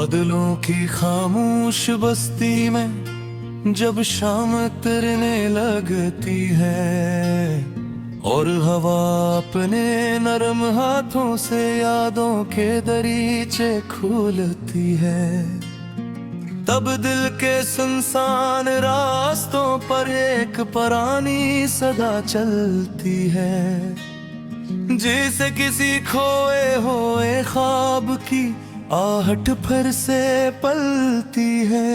बादलों की खामोश बस्ती में जब शाम उतरने लगती है और हवा अपने नरम हाथों से यादों के दरीचे खोलती है, तब दिल के सुनसान रास्तों पर एक पुरानी सदा चलती है, जैसे किसी खोए हुए ख्वाब की आहट फिर से पलती है।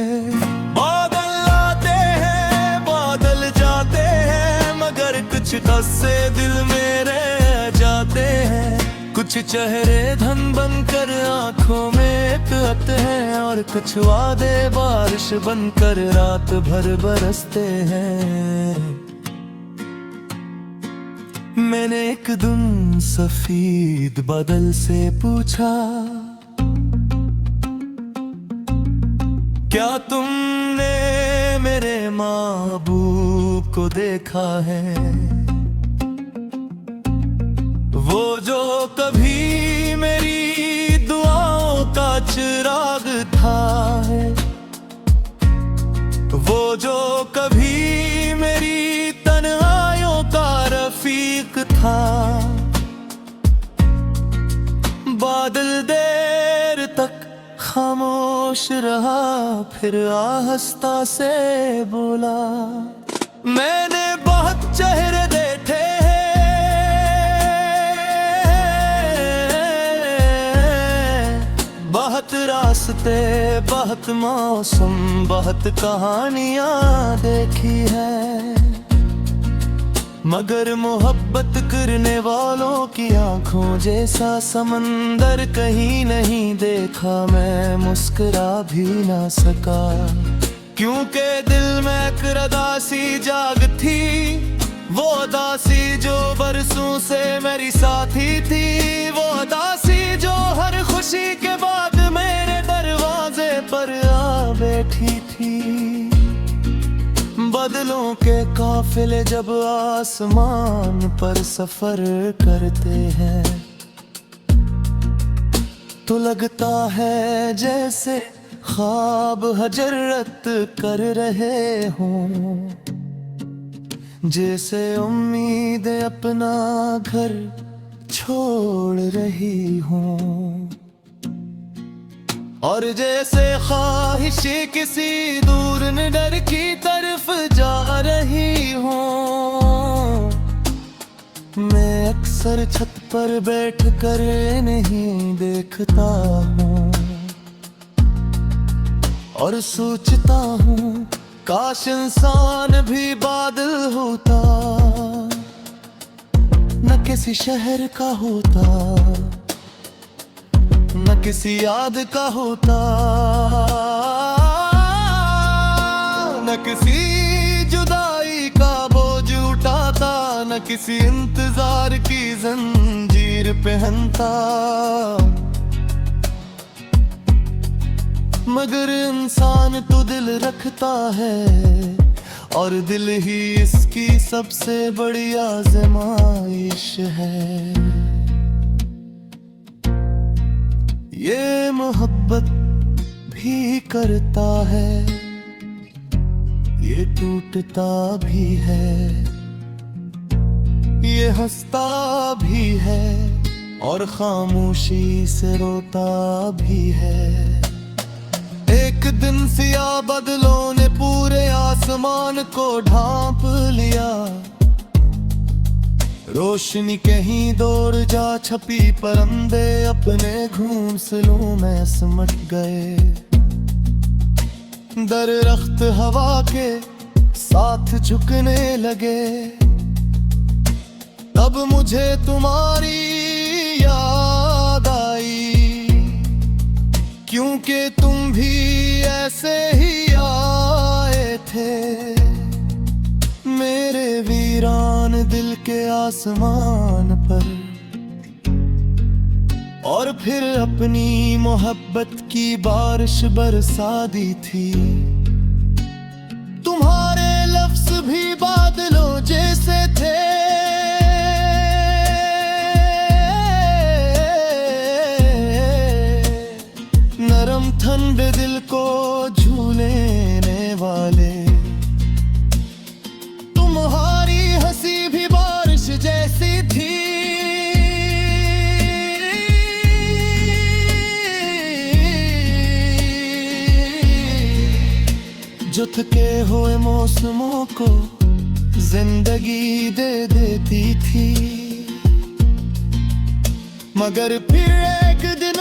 बादल आते हैं बादल जाते हैं, मगर कुछ कस्से दिल में रह जाते हैं। कुछ चेहरे धन बनकर आंखों में आते हैं और कुछ वादे बारिश बनकर रात भर बरसते हैं। मैंने एक दिन सफेद बादल से पूछा, क्या तुमने मेरे महबूब को देखा है, वो जो कभी मेरी दुआओं का चिराग था है, वो जो कभी मेरी तन्हाइयों का रफीक था। बादल देर तक खामोश रहा, फिर आहिस्ता से बोला, मैंने बहुत चेहरे देखे हैं, बहुत रास्ते बहुत मौसम बहुत कहानियां देखी है, मगर मोहब्बत करने वालों की आंखों जैसा समंदर कहीं नहीं देखा। मैं मुस्कुरा भी ना सका, क्योंकि दिल में एक उदासी जाग थी, वो उदासी जो बरसों से मेरी साथी थी, वो उदासी जो हर खुशी के बाद मेरे दरवाजे पर आ बैठी थी। बादलों के काफिले जब आसमान पर सफर करते हैं, तो लगता है जैसे ख्वाब हजरत कर रहे हों, जैसे उम्मीदें अपना घर छोड़ रही हों, और जैसे ख्वाहिशें किसी दूर निडर की तरफ जा रही हूँ। मैं अक्सर छत पर बैठ कर नहीं देखता हूँ और सोचता हूँ, काश इंसान भी बादल होता, न किसी शहर का होता, न किसी याद का होता, न किसी जुदाई का बोझ उठाता, न किसी इंतजार की जंजीर पहनता। मगर इंसान तो दिल रखता है, और दिल ही इसकी सबसे बड़ी आजमाइश है। ये मोहब्बत भी करता है, ये टूटता भी है, ये हंसता भी है और खामोशी से रोता भी है। एक दिन सियाह बादलों ने पूरे आसमान को ढांप लिया, रोशनी कहीं दूर जा छपी, परिंदे अपने घोंसलों में सिमट गए, दरख्त हवा के साथ झुकने लगे। तब मुझे तुम्हारी याद आई, क्योंकि तुम भी ऐसे ही आए थे मेरे वीरान दिल के आसमान पर, और फिर अपनी मोहब्बत की बारिश बरसा दी थी। तुम्हारे लफ्ज भी बादलों जैसे थे, नरम ठन सी थी, जो थके हुए मौसमों को जिंदगी दे देती थी। मगर फिर एक दिन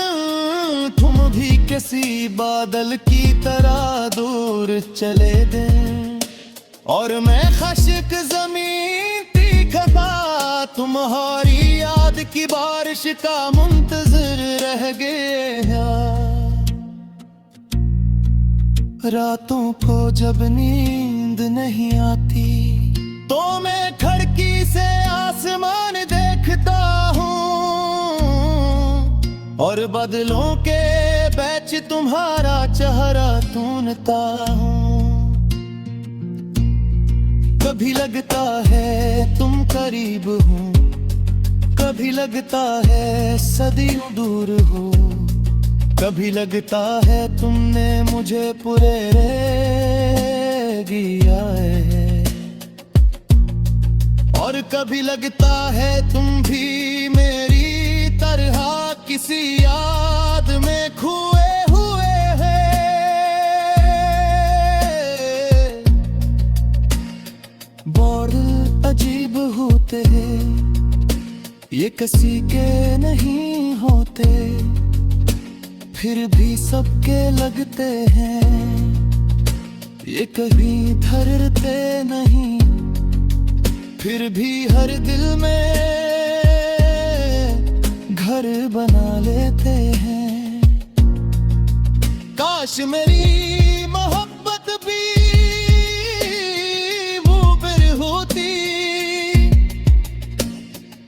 तुम भी किसी बादल की तरह दूर चले गए, और मैं खश्क जमीन की खता तुम्हारी याद की बारिश का मुंतज़िर रह गया। रातों को जब नींद नहीं आती तो मैं खिड़की से आसमान देखता हूँ, और बादलों के बीच तुम्हारा चेहरा ढूंढता हूँ। कभी लगता है तुम करीब हो, कभी लगता है सदियों दूर हो, कभी लगता है तुमने मुझे पूरे किया है, और कभी लगता है तुम भी मेरी तरह किसी याद में खोए हुए हैं। बादल अजीब होते हैं, ये किसी के नहीं होते, फिर भी सबके लगते हैं। ये कभी धरते नहीं, फिर भी हर दिल में घर बना लेते हैं। काश मेरी मोहब्बत भी मुबिर होती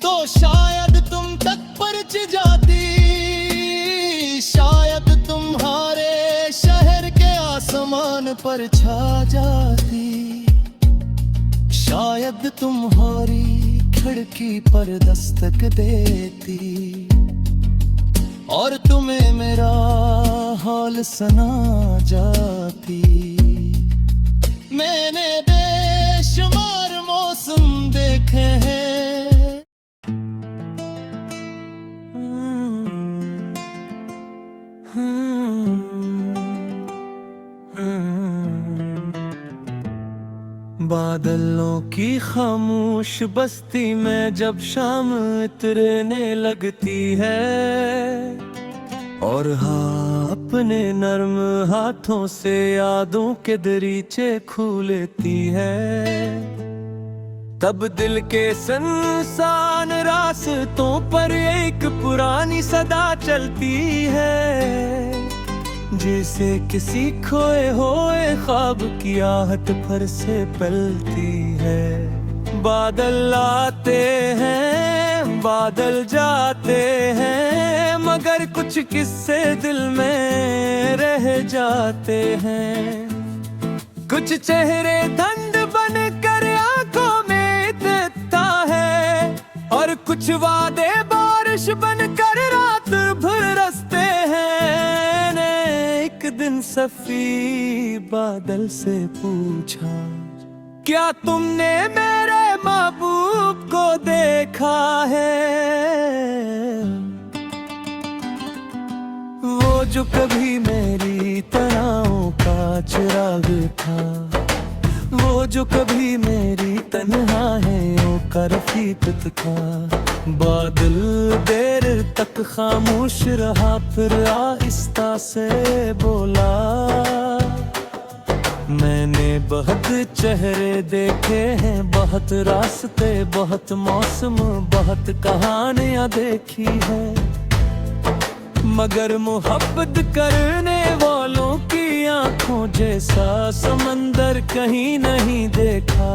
तो शायद तुम तक पहुंच जाती, शायद तुम्हारे शहर के आसमान पर छा जाती, शायद तुम्हारी खिड़की पर दस्तक देती, और तुम्हें मेरा हाल सुना जाती। मैंने बेशुमार मौसम देखे हैं, बादलों की खामोश बस्ती में जब शाम उतरने लगती है, और हाँ अपने नर्म हाथों से यादों के दरीचे खो लेती है, तब दिल के सुनसान रास्तों पर एक पुरानी सदा चलती है, जैसे किसी खोए हुए ख्वाब की आहट फिर से पलती है। बादल आते हैं बादल जाते हैं, मगर कुछ किस्से दिल में रह जाते हैं। कुछ चेहरे ठंड बन कर आंखों में दिखता है, और कुछ वादे बारिश बन कर रात भर रसते हैं। एक दिन सफी बादल से पूछा, क्या तुमने मेरे महबूब को देखा है? वो जो कभी मेरी तनावों का चिराग था, वो जो कभी मेरी तन्हाइयों का रफीक था। बादल देर तक खामोश रहा, फिर आहिस्ता से बोला, मैंने बहुत चेहरे देखे हैं, बहुत रास्ते, बहुत मौसम, बहुत कहानियां देखी है, मगर मोहब्बत करने वालों की आंखों जैसा समंदर कहीं नहीं देखा।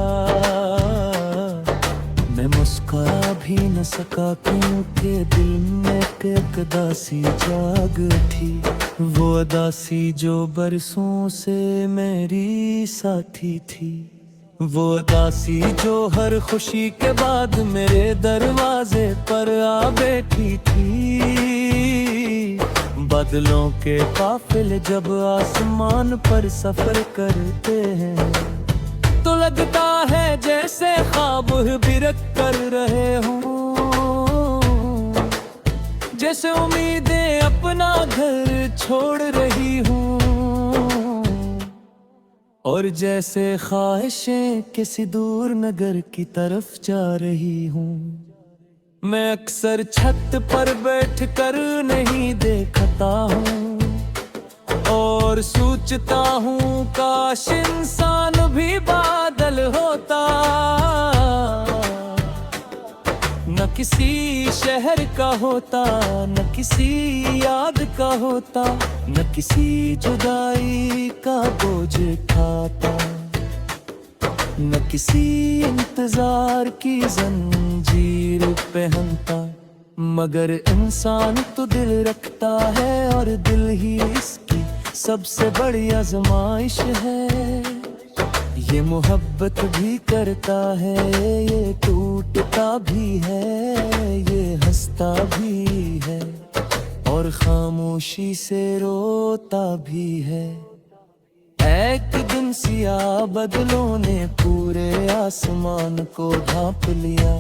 मैं मुस्कुरा भी न सका क्योंकि दिल में एक उदासी जाग थी, वो उदासी जो बरसों से मेरी साथी थी, वो उदासी जो हर खुशी के बाद मेरे दरवाजे पर आ बैठी थी। बादलों के काफिले जब आसमान पर सफर करते हैं, तो तो लगता है जैसे ख्वाब बिरक कर रहे हों, जैसे उम्मीदें अपना घर छोड़ रही हूँ, और जैसे ख्वाहिशें किसी दूर नगर की तरफ जा रही हूँ। मैं अक्सर छत पर बैठ कर नहीं देखता हूँ और सोचता हूँ काश इंसान भी बादल होता, न किसी शहर का होता, न किसी याद का होता, न किसी जुदाई का बोझ खाता, न किसी इंतजार की जंजीर पहनता। मगर इंसान तो दिल रखता है और दिल ही इसकी सबसे बड़ी आजमाइश है। ये मोहब्बत भी करता है, ये टूटता भी है, ये हंसता भी है और खामोशी से रोता भी है। एक दिन सियाह बदलों ने पूरे आसमान को ढांप लिया,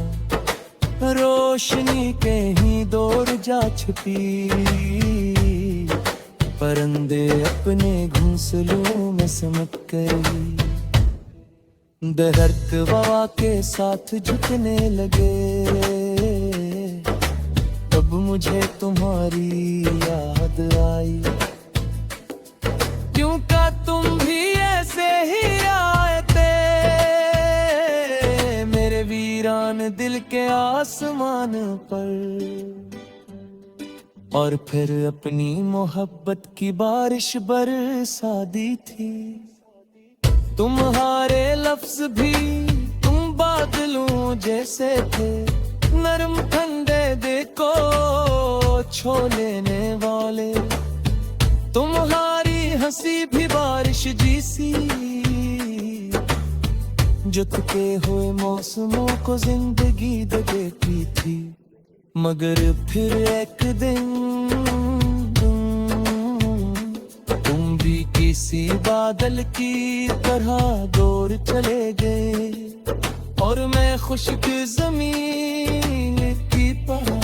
रोशनी कहीं दूर जा छिपी, परिंदे अपने घोंसलों में सिमट गए। दरख्त हवा के साथ झुकने लगे, तब मुझे तुम्हारी याद आई। क्यों का तुम भी ऐसे ही आए थे मेरे वीरान दिल के आसमान पर, और फिर अपनी मोहब्बत की बारिश बरसा दी थी। तुम्हारे लफ्ज भी तुम बादलों जैसे थे, नरम ठंडे देखो छो लेने वाले। तुम्हारी हंसी भी बारिश जैसी, जुतके हुए मौसमों को जिंदगी दे देती थी। मगर फिर एक दिन तुम भी किसी बादल की तरह दूर चले गए, और मैं खुश्क ज़मीन की तरह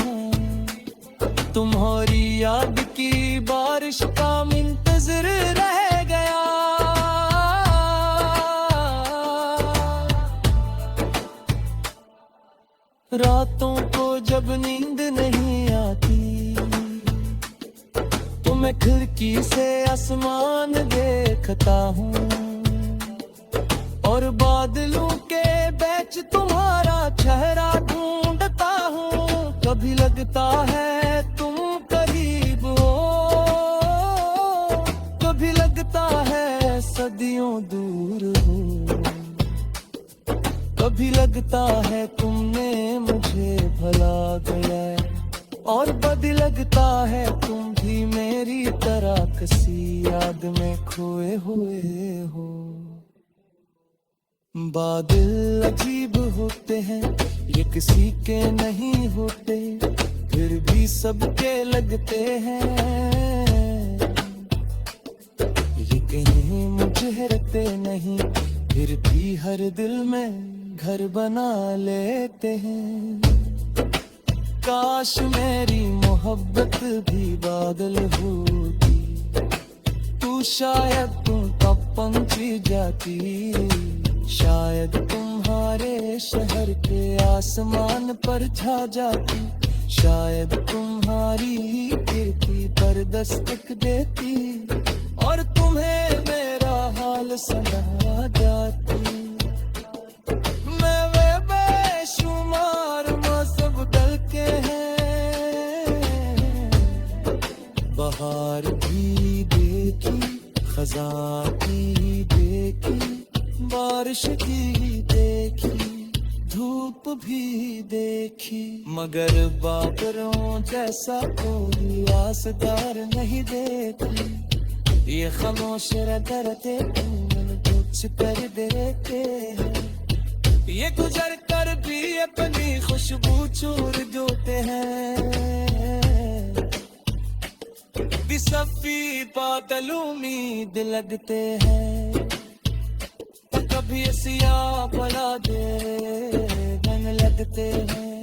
तुम्हारी याद की बारिश का मुंतज़िर रह गया। रातों को जब नींद नहीं आती तो मैं खिड़की से आसमान देखता हूँ, और बादलों के बीच तुम्हारा चेहरा ढूंढता हूँ। कभी लगता है तुम करीब हो, कभी लगता है सदियों दूर हो, कभी लगता है तुमने मुझे भुला गया, और बद लगता है तुम भी मेरी तरह किसी याद में खोए हुए हो। बादल अजीब होते हैं, ये किसी के नहीं होते, फिर भी सबके लगते हैं। ये कहीं मुझे रहते नहीं, फिर भी हर दिल में घर बना लेते हैं। काश मेरी मोहब्बत भी बादल होती, तू शायद तुम तब पंछी जाती, शायद तुम्हारे शहर के आसमान पर छा जाती, शायद तुम्हारी खिड़की पर दस्तक देती, और तुम्हें मेरा हाल सुना जाती। मैं वे बेशुमार मौसम बदल के हैं, बहार भी देखी, खज़ां भी देखी, बारिश भी देखी, धूप भी देखी, मगर बादलों जैसा कोई आसदार नहीं देखी। ये खामोश रहते कुछ कर देते हैं, ये गुजर कर भी अपनी खुशबू छोड़ देते हैं। सफी बादल उम्मीद लगते हैं, कभी सिया बला दे रंग लगते हैं,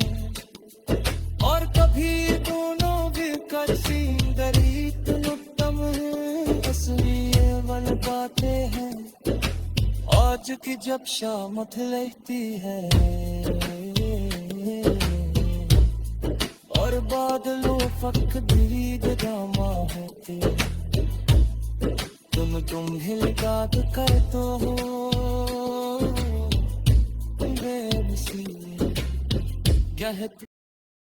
और कभी दोनों भी कसी दरीत उत्तम है, तस्वीर बन पाते हैं आज की जब शाम लेती है, और बादलों फक दीद दामा होते, तुम हिलकात कर तो हो बेबसी क्या है